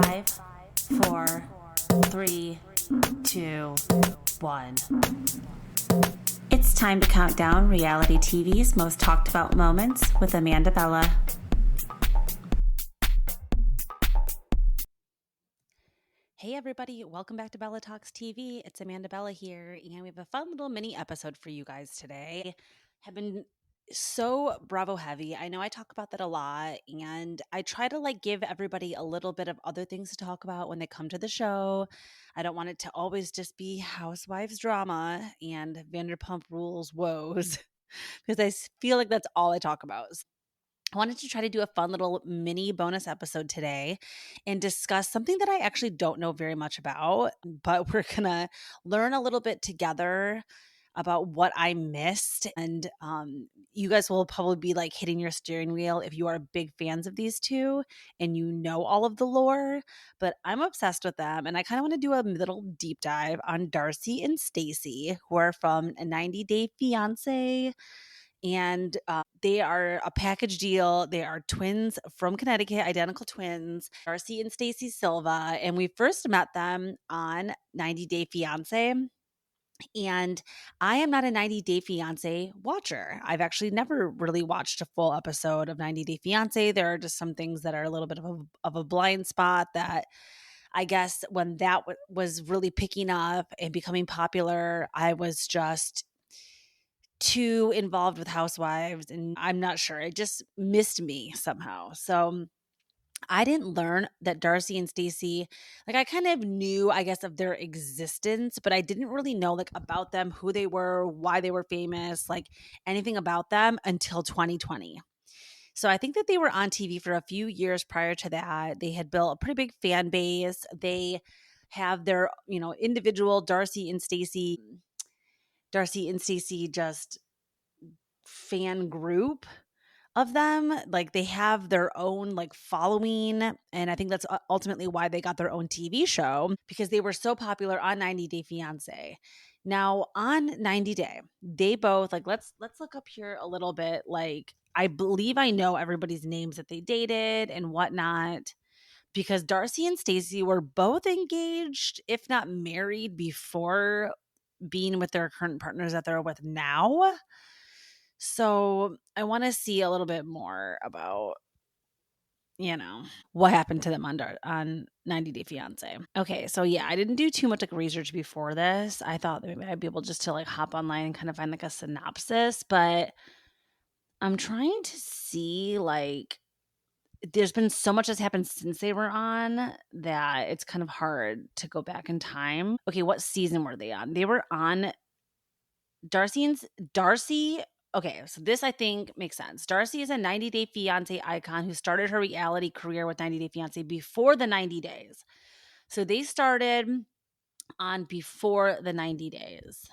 5, 4, 3, 2, 1. It's time to count down reality TV's most talked about moments with Amanda Bella. Hey everybody, welcome back to Bella Talks TV. It's Amanda Bella here, and we have a fun little mini episode for you guys today. Have been so Bravo heavy. I know I talk about that a lot, and I try to give everybody a little bit of other things to talk about when they come to the show. I don't want it to always just be housewives drama and Vanderpump Rules woes because I feel like that's all I talk about. I wanted to try to do a fun little mini bonus episode today and discuss something that I actually don't know very much about, but we're going to learn a little bit together about what I missed. And you guys will probably be hitting your steering wheel if you are big fans of these two and you know all of the lore, but I'm obsessed with them. And I kind of want to do a little deep dive on Darcy and Stacey, who are from a 90 Day Fiancé. And they are a package deal. They are twins from Connecticut, identical twins, Darcy and Stacey Silva. And we first met them on 90 Day Fiancé. And I am not a 90 Day Fiancé watcher. I've actually never really watched a full episode of 90 Day Fiancé. There are just some things that are a little bit of a blind spot that I guess when that was really picking up and becoming popular, I was just too involved with housewives, and I'm not sure. It just missed me somehow. So I didn't learn that Darcy and Stacey, I kind of knew, I guess, of their existence, but I didn't really know about them, who they were, why they were famous, anything about them until 2020. So I think that they were on TV for a few years prior to that. They had built a pretty big fan base. They have their, individual Darcy and Stacey just fan group of them. They have their own following, and I think that's ultimately why they got their own TV show, because they were so popular on 90 Day Fiancé. Now on 90 Day, they both let's look up here a little bit. I believe I know everybody's names that they dated and whatnot, because Darcy and Stacey were both engaged, if not married, before being with their current partners that they're with now. So I want to see a little bit more about, what happened to them on 90 Day Fiancé. Okay, so yeah, I didn't do too much research before this. I thought that maybe I'd be able just to hop online and kind of find a synopsis, but I'm trying to see there's been so much that's happened since they were on that it's kind of hard to go back in time. Okay, what season were they on? They were on Darcy. Okay, so this I think makes sense. Darcy is a 90 Day Fiancé icon who started her reality career with 90 Day Fiancé before the 90 days. So they started on before the 90 days,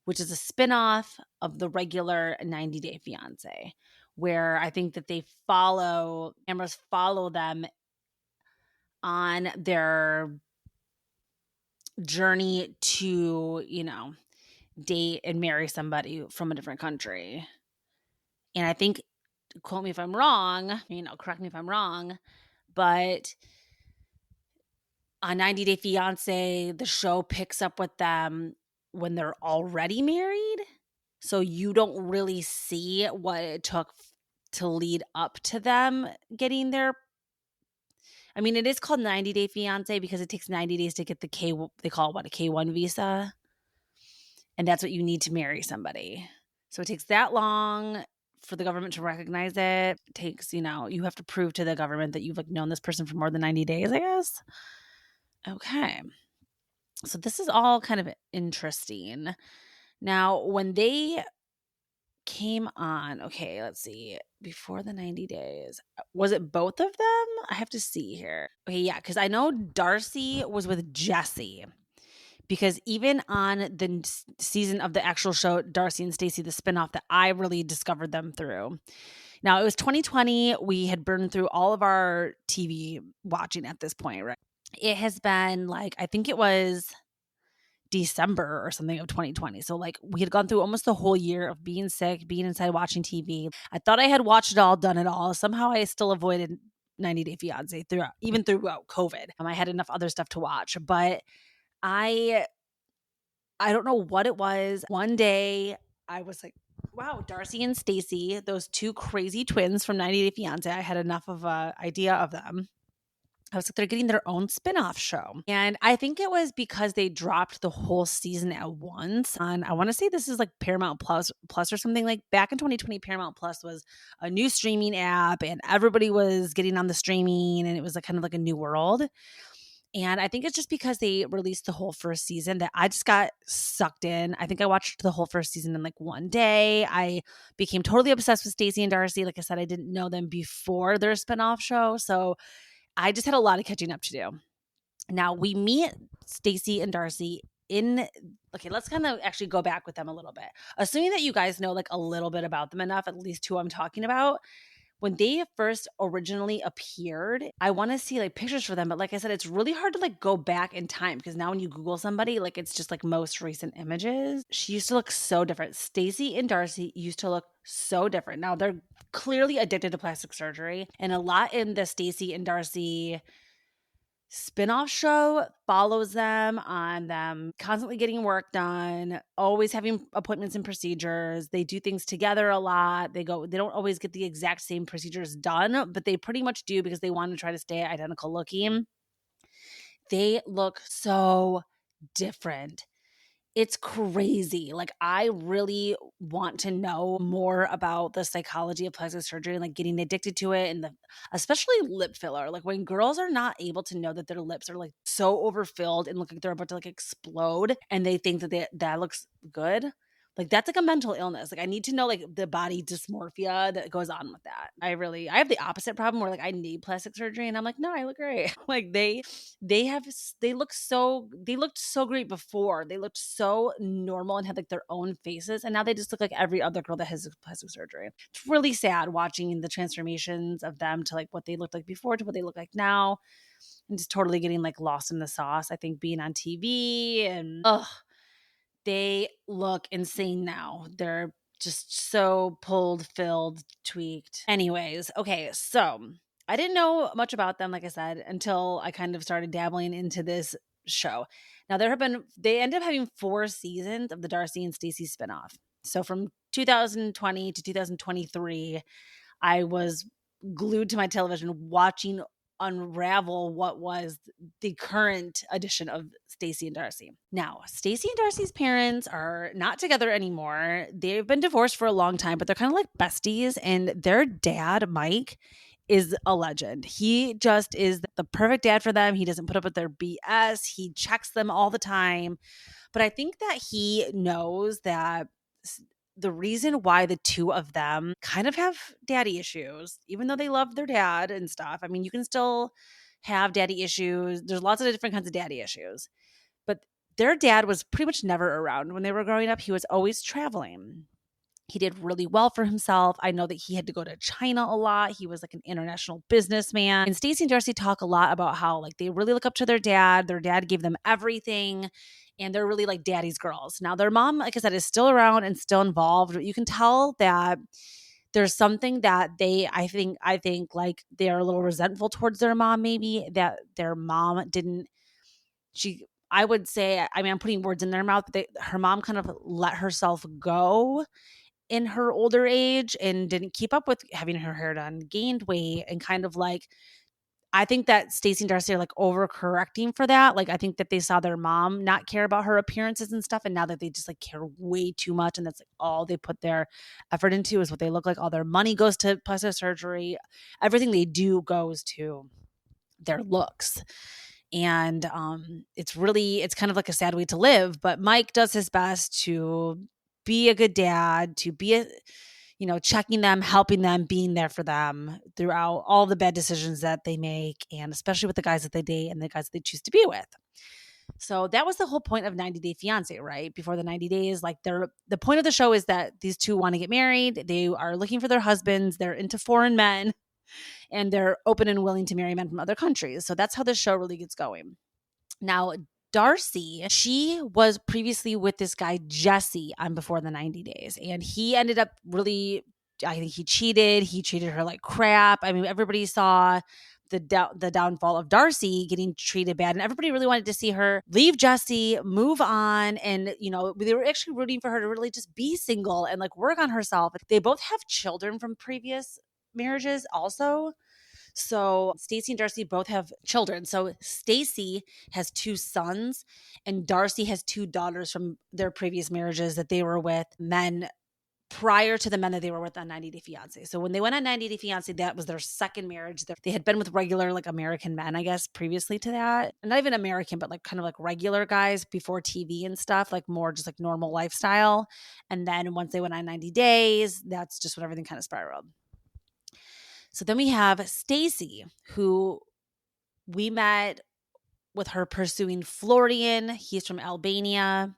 which is a spinoff of the regular 90 Day Fiancé, where I think that cameras follow them on their journey to, date and marry somebody from a different country. And I think, quote me if I'm wrong, correct me if I'm wrong, but on 90 Day Fiancé, the show picks up with them when they're already married. So you don't really see what it took to lead up to them getting there. It is called 90 Day Fiancé because it takes 90 days to get they call it a K1 visa. And that's what you need to marry somebody. So it takes that long for the government to recognize it. It takes, you have to prove to the government that you've known this person for more than 90 days, I guess. Okay. So this is all kind of interesting. Now, when they came on, okay, let's see, before the 90 days, was it both of them? I have to see here. Okay, yeah, because I know Darcy was with Jesse. Because even on the season of the actual show, Darcy and Stacey, the spinoff that I really discovered them through. Now, it was 2020. We had burned through all of our TV watching at this point, right? It has been I think it was December or something of 2020. So we had gone through almost the whole year of being sick, being inside watching TV. I thought I had watched it all, done it all. Somehow I still avoided 90 Day Fiancé even throughout COVID. I had enough other stuff to watch, but I don't know what it was. One day I was like, wow, Darcy and Stacey, those two crazy twins from 90 Day Fiancé. I had enough of an idea of them. I was like, they're getting their own spin-off show. And I think it was because they dropped the whole season at once on, I want to say this is like Paramount Plus or something. Like back in 2020, Paramount Plus was a new streaming app and everybody was getting on the streaming and it was like kind of like a new world. And I think it's just because they released the whole first season that I just got sucked in. I think I watched the whole first season in like one day. I became totally obsessed with Stacey and Darcy. Like I said, I didn't know them before their spinoff show. So I just had a lot of catching up to do. Now we meet Stacey and Darcy let's kind of actually go back with them a little bit. Assuming that you guys know like a little bit about them enough, at least who I'm talking about. When they first originally appeared, I want to see like pictures for them. But like I said, it's really hard to like go back in time because now when you Google somebody, like it's just like most recent images. She used to look so different. Stacey and Darcy used to look so different. Now they're clearly addicted to plastic surgery. And a lot in the Stacey and Darcy spinoff show follows them on them constantly getting work done, always having appointments and procedures. They do things together a lot. They don't always get the exact same procedures done, but they pretty much do because they want to try to stay identical looking. They look so different. It's crazy. Like, I really want to know more about the psychology of plastic surgery and like getting addicted to it and especially lip filler. Like when girls are not able to know that their lips are like so overfilled and look like they're about to like explode and they think that that looks good. Like that's like a mental illness. Like I need to know like the body dysmorphia that goes on with that. I have the opposite problem where like I need plastic surgery and I'm like, no, I look great. Like they looked so great before. They looked so normal and had like their own faces. And now they just look like every other girl that has plastic surgery. It's really sad watching the transformations of them to like what they looked like before to what they look like now. And just totally getting like lost in the sauce. I think being on TV and they look insane now. They're just so pulled, filled, tweaked. Anyways, okay, so I didn't know much about them, like I said, until I kind of started dabbling into this show. Now they ended up having 4 seasons of the Darcy and Stacey spinoff. So from 2020 to 2023, I was glued to my television watching unravel what was the current edition of Stacey and Darcy. Now, Stacey and Darcy's parents are not together anymore. They've been divorced for a long time, but they're kind of like besties. And their dad, Mike, is a legend. He just is the perfect dad for them. He doesn't put up with their BS. He checks them all the time. But I think that he knows that the reason why the two of them kind of have daddy issues, even though they love their dad and stuff. I mean, you can still have daddy issues. There's lots of different kinds of daddy issues. But their dad was pretty much never around when they were growing up. He was always traveling. He did really well for himself. I know that he had to go to China a lot. He was like an international businessman. And Stacey and Darcy talk a lot about how like they really look up to their dad. Their dad gave them everything. And they're really like daddy's girls. Now their mom, like I said, is still around and still involved. You can tell that there's something that I think like they are a little resentful towards their mom, maybe that their mom I would say, I mean, I'm putting words in their mouth, but her mom kind of let herself go in her older age and didn't keep up with having her hair done, gained weight, and kind of like, I think that Stacey and Darcy are like overcorrecting for that. Like I think that they saw their mom not care about her appearances and stuff. And now that they just like care way too much. And that's like all they put their effort into is what they look like. All their money goes to plastic surgery. Everything they do goes to their looks. And it's kind of like a sad way to live. But Mike does his best to be a good dad, to be checking them, helping them, being there for them throughout all the bad decisions that they make, and especially with the guys that they date and the guys that they choose to be with. So that was the whole point of 90 Day Fiancé, right? Before the 90 days, like the point of the show is that these two want to get married. They are looking for their husbands. They're into foreign men, and they're open and willing to marry men from other countries. So that's how this show really gets going. Now, Darcy, she was previously with this guy, Jesse, on Before the 90 Days. And he ended up really I think he cheated. He treated her like crap. I mean, everybody saw the downfall of Darcy getting treated bad, and everybody really wanted to see her leave Jesse, move on, and they were actually rooting for her to really just be single and like work on herself. They both have children from previous marriages also. So Stacey and Darcy both have children. So Stacey has two sons and Darcy has two daughters from their previous marriages that they were with men prior to the men that they were with on 90 Day Fiancé. So when they went on 90 Day Fiancé, that was their second marriage. They had been with regular like American men, I guess, previously to that. And not even American, but like kind of like regular guys before TV and stuff, like more just like normal lifestyle. And then once they went on 90 days, that's just when everything kind of spiraled. So then we have Stacey, who we met with her pursuing Florian. He's from Albania,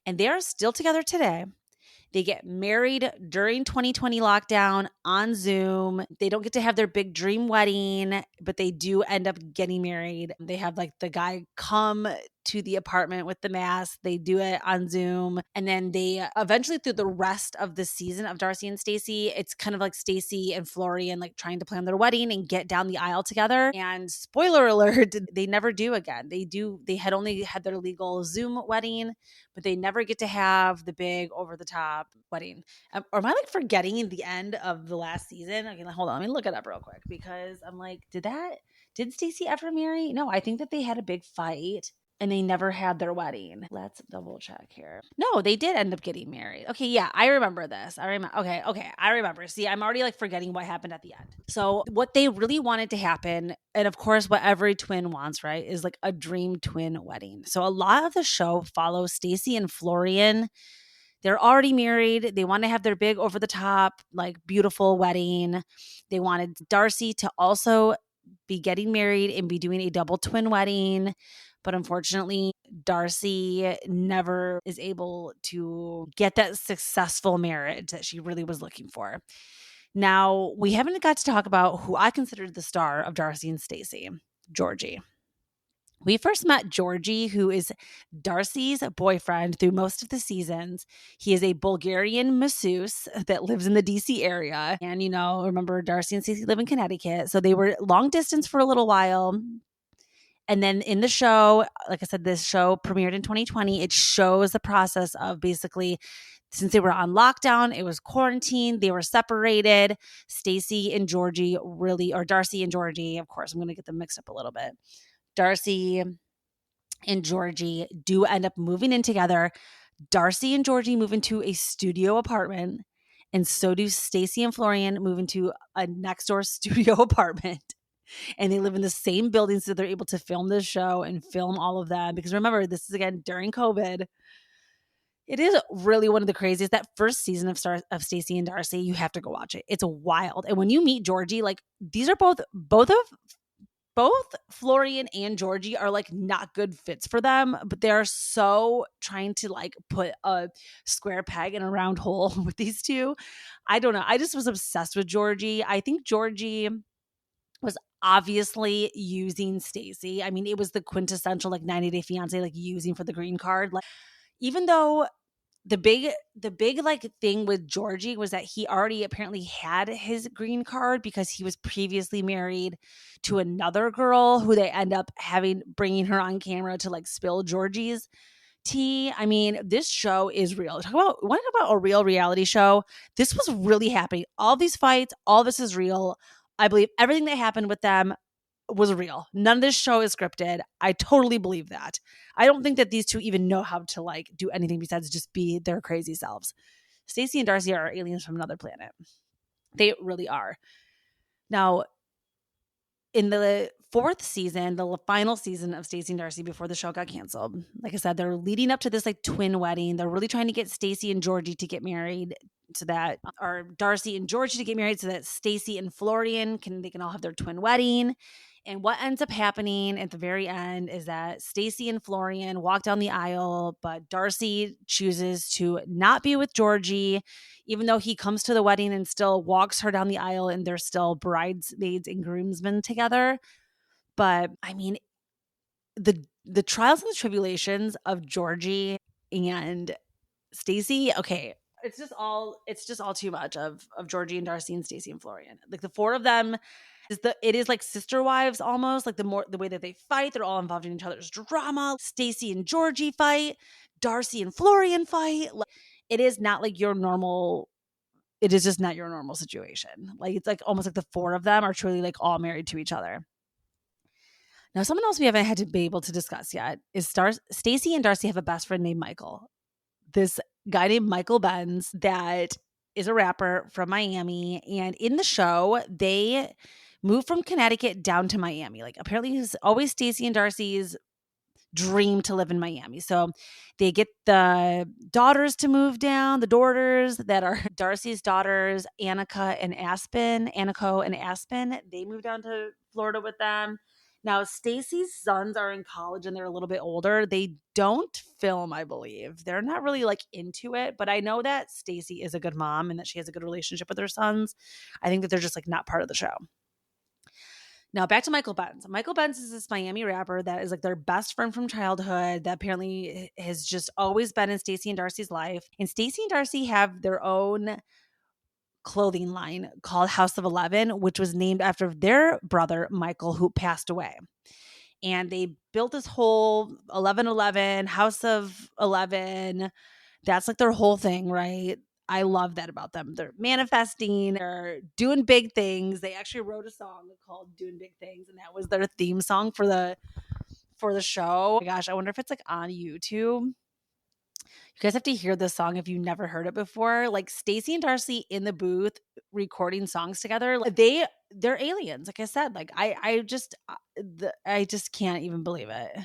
and they are still together today. They get married during 2020 lockdown on Zoom. They don't get to have their big dream wedding, but they do end up getting married. They have like the guy come to the apartment with the mask. They do it on Zoom. And then they eventually, through the rest of the season of Darcy and Stacey, it's kind of like Stacey and Florian like trying to plan their wedding and get down the aisle together. And spoiler alert, they never do again. They had only had their legal Zoom wedding, but they never get to have the big over the top wedding. Or am I like forgetting the end of the last season? Okay, hold on. Let me look it up real quick because I'm like, did Stacey ever marry? No, I think that they had a big fight and they never had their wedding. Let's double check here. No, they did end up getting married. Okay, yeah, I remember this. Okay, I remember. See, I'm already like forgetting what happened at the end. So what they really wanted to happen, and of course what every twin wants, right, is like a dream twin wedding. So a lot of the show follows Stacey and Florian. They're already married. They want to have their big over the top, like beautiful wedding. They wanted Darcy to also be getting married and be doing a double twin wedding. But unfortunately, Darcy never is able to get that successful marriage that she really was looking for. Now, we haven't got to talk about who I considered the star of Darcy and Stacey, Georgi. We first met Georgi, who is Darcy's boyfriend through most of the seasons. He is a Bulgarian masseuse that lives in the DC area. And, remember Darcy and Stacey live in Connecticut. So they were long distance for a little while. And then in the show, like I said, this show premiered in 2020. It shows the process of basically, since they were on lockdown, it was quarantine, they were separated. Stacey and Georgi or Darcy and Georgi, of course, I'm going to get them mixed up a little bit. Darcy and Georgi do end up moving in together. Darcy and Georgi move into a studio apartment, and so do Stacey and Florian move into a next door studio apartment. And they live in the same building, so they're able to film this show and film all of that. Because remember, this is again during COVID. It is really one of the craziest. That first season of Stacey and Darcy, you have to go watch it. It's wild. And when you meet Georgi, like these are both Florian and Georgi are like not good fits for them, but they're so trying to like put a square peg in a round hole with these two. I don't know. I just was obsessed with Georgi. I think Georgi was obviously using Stacey. I mean, it was the quintessential like 90 Day Fiancé, like using for the green card. Like, even though the big like thing with Georgi was that he already apparently had his green card because he was previously married to another girl who they end up bringing her on camera to like spill Georgi's tea. I mean, this show is real. Want to talk about a real reality show? This was really happening. All these fights, all this is real. I believe everything that happened with them was real. None of this show is scripted. I totally believe that. I don't think that these two even know how to like do anything besides just be their crazy selves. Stacey and Darcy are aliens from another planet. They really are. Now, in the fourth season, the final season of Stacey and Darcy before the show got canceled, like I said, they're leading up to this like twin wedding. They're really trying to get Stacey and Georgi to get married so that, or Darcy and Georgi to get married so that Stacey and Florian can all have their twin wedding. And what ends up happening at the very end is that Stacey and Florian walk down the aisle, but Darcy chooses to not be with Georgi, even though he comes to the wedding and still walks her down the aisle and they're still bridesmaids and groomsmen together. But I mean, the trials and the tribulations of Georgi and Stacey, okay, it's just all too much of Georgie and Darcy and Stacey and Florian. Like the four of them it is like sister wives almost, like the way that they fight, they're all involved in each other's drama. Stacey and Georgie fight, Darcy and Florian fight. Like, it is not like your normal it is just not your normal situation. Like it's like almost like the four of them are truly like all married to each other. Now, someone else we haven't had to be able to discuss yet is Stacey and Darcy have a best friend named Michael. This guy named Michael Benz that is a rapper from Miami. And in the show, they moved from Connecticut down to Miami. Like apparently it's always Stacey and Darcy's dream to live in Miami. So they get the daughters to move down, the daughters that are Darcy's daughters, Annika and Aspen. They move down to Florida with them. Now, Stacey's sons are in college and they're a little bit older. They don't film, I believe. They're not really like into it, but I know that Stacey is a good mom and that she has a good relationship with her sons. I think that they're just like not part of the show. Now back to Michael Benz. Michael Benz is this Miami rapper that is like their best friend from childhood that apparently has just always been in Stacey and Darcy's life. And Stacey and Darcy have their own clothing line called House of 11, which was named after their brother, Michael, who passed away. And they built this whole 1111, House of 11. That's like their whole thing, right? I love that about them. They're manifesting, they're doing big things. They actually wrote a song called Doing Big Things, and that was their theme song for the show. Oh my gosh, I wonder if it's like on YouTube. You guys have to hear this song if you've never heard it before. Like Stacey and Darcy in the booth recording songs together. Like they're aliens. Like I said, like I just can't even believe it.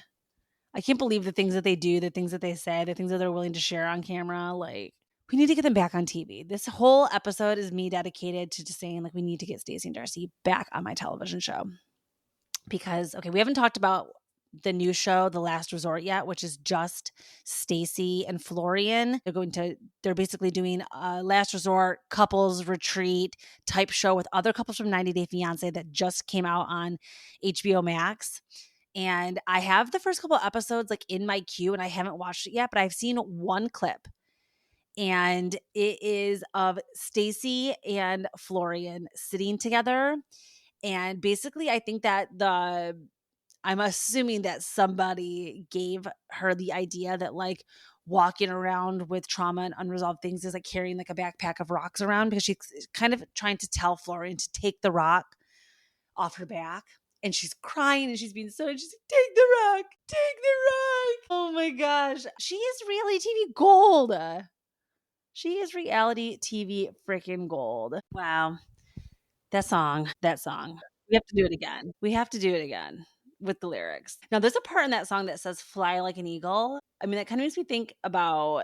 I can't believe the things that they do, the things that they say, the things that they're willing to share on camera. Like we need to get them back on TV. This whole episode is me dedicated to just saying like we need to get Stacey and Darcy back on my television show. Because okay, we haven't talked about the new show, The Last Resort, yet, which is just Stacey and Florian. They're basically doing a last resort couples retreat type show with other couples from 90 Day Fiancé that just came out on HBO Max. And I have the first couple episodes like in my queue and I haven't watched it yet, but I've seen one clip. And it is of Stacey and Florian sitting together. And basically, I think that I'm assuming that somebody gave her the idea that like walking around with trauma and unresolved things is like carrying like a backpack of rocks around, because she's kind of trying to tell Florian to take the rock off her back. And she's crying and she's being so, she's like, take the rock, take the rock. Oh my gosh. She is reality TV gold. She is reality TV freaking gold. Wow. That song. We have to do it again. We have to do it again with the lyrics. Now, there's a part in that song that says fly like an eagle. I mean, that kind of makes me think about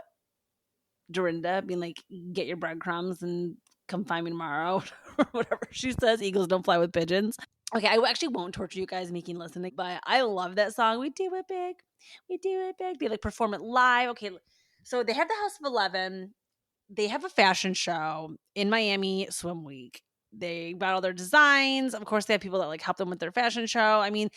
Dorinda being like, get your breadcrumbs and come find me tomorrow, or whatever she says. Eagles don't fly with pigeons. Okay, I actually won't torture you guys making listening, but I love that song. We do it big. We do it big. They like perform it live. Okay, so they have the House of 11. They have a fashion show in Miami Swim Week. They got all their designs. Of course, they have people that like help them with their fashion show. I mean,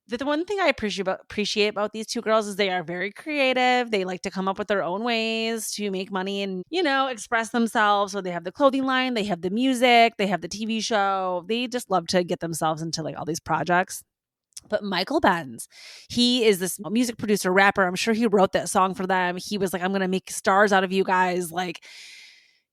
the one thing I appreciate about these two girls is they are very creative. They like to come up with their own ways to make money and, express themselves. So they have the clothing line, they have the music, they have the TV show. They just love to get themselves into like all these projects. But Michael Benz, he is this music producer, rapper. I'm sure he wrote that song for them. He was like, I'm going to make stars out of you guys. Like,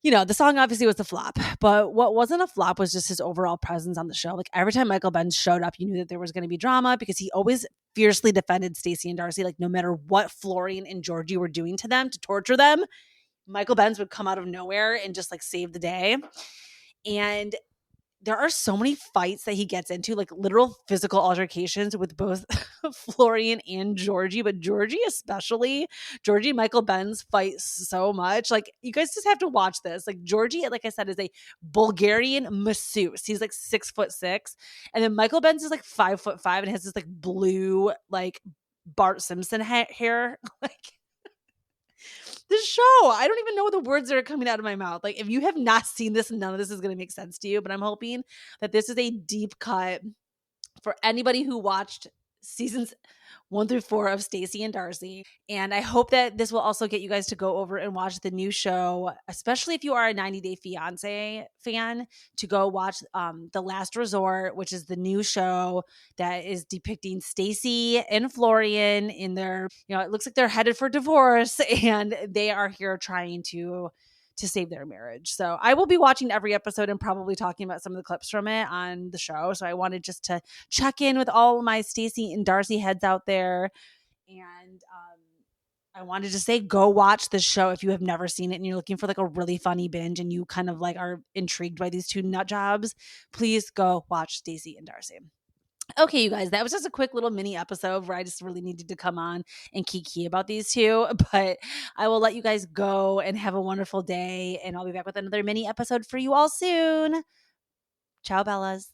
the song obviously was a flop, but what wasn't a flop was just his overall presence on the show. Like every time Michael Benz showed up, you knew that there was going to be drama, because he always fiercely defended Stacey and Darcy. Like no matter what Florian and Georgie were doing to them to torture them, Michael Benz would come out of nowhere and just like save the day. And there are so many fights that he gets into, like literal physical altercations with both Florian and Georgie, but Georgie especially. Georgie and Michael Benz fight so much. Like you guys just have to watch this. Like Georgie, like I said, is a Bulgarian masseuse. He's like 6'6", and then Michael Benz is like 5'5" and has this like blue like Bart Simpson hair. Like this show, I don't even know the words that are coming out of my mouth. Like if you have not seen this, none of this is going to make sense to you, but I'm hoping that this is a deep cut for anybody who watched seasons 1 through 4 of Stacey and Darcy. And I hope that this will also get you guys to go over and watch the new show, especially if you are a 90 Day Fiancé fan, to go watch The Last Resort, which is the new show that is depicting Stacey and Florian in their, it looks like they're headed for divorce and they are here trying to save their marriage. So I will be watching every episode and probably talking about some of the clips from it on the show. So I wanted just to check in with all my Stacey and Darcy heads out there. And I wanted to say, go watch the show if you have never seen it and you're looking for like a really funny binge and you kind of like are intrigued by these two nut jobs. Please go watch Stacey and Darcy. Okay, you guys, that was just a quick little mini episode where I just really needed to come on and kiki about these two. But I will let you guys go and have a wonderful day. And I'll be back with another mini episode for you all soon. Ciao, Bellas.